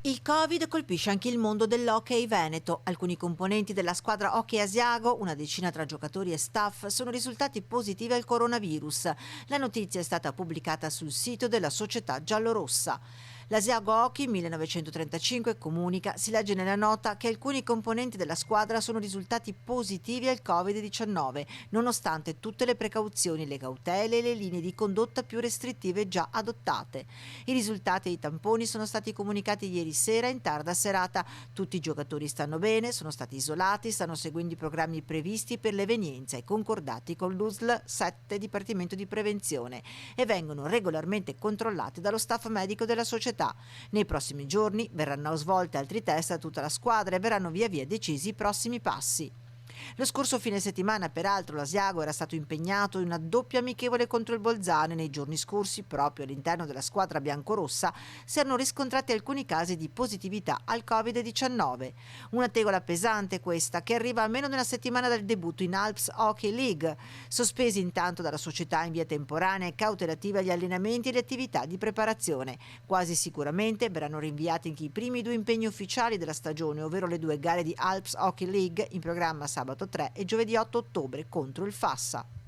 Il Covid colpisce anche il mondo dell'hockey veneto. Alcuni componenti della squadra hockey Asiago, una decina tra giocatori e staff, sono risultati positivi al coronavirus. La notizia è stata pubblicata sul sito della società giallorossa. L'Asiago Hockey 1935 comunica, si legge nella nota, che alcuni componenti della squadra sono risultati positivi al Covid-19, nonostante tutte le precauzioni, le cautele e le linee di condotta più restrittive già adottate. I risultati dei tamponi sono stati comunicati ieri sera in tarda serata. Tutti i giocatori stanno bene, sono stati isolati, stanno seguendo i programmi previsti per l'evenienza e concordati con l'USL 7 Dipartimento di Prevenzione e vengono regolarmente controllati dallo staff medico della società. Nei prossimi giorni verranno svolte altri test a tutta la squadra e verranno via via decisi i prossimi passi. Lo scorso fine settimana, peraltro, l'Asiago era stato impegnato in una doppia amichevole contro il Bolzano e nei giorni scorsi, proprio all'interno della squadra biancorossa, si erano riscontrati alcuni casi di positività al Covid-19. Una tegola pesante questa, che arriva a meno di una settimana dal debutto in Alps Hockey League, sospesi intanto dalla società in via temporanea e cautelativa gli allenamenti e le attività di preparazione. Quasi sicuramente verranno rinviati anche i primi due impegni ufficiali della stagione, ovvero le due gare di Alps Hockey League in programma sabato 3 e giovedì 8 ottobre contro il Fassa.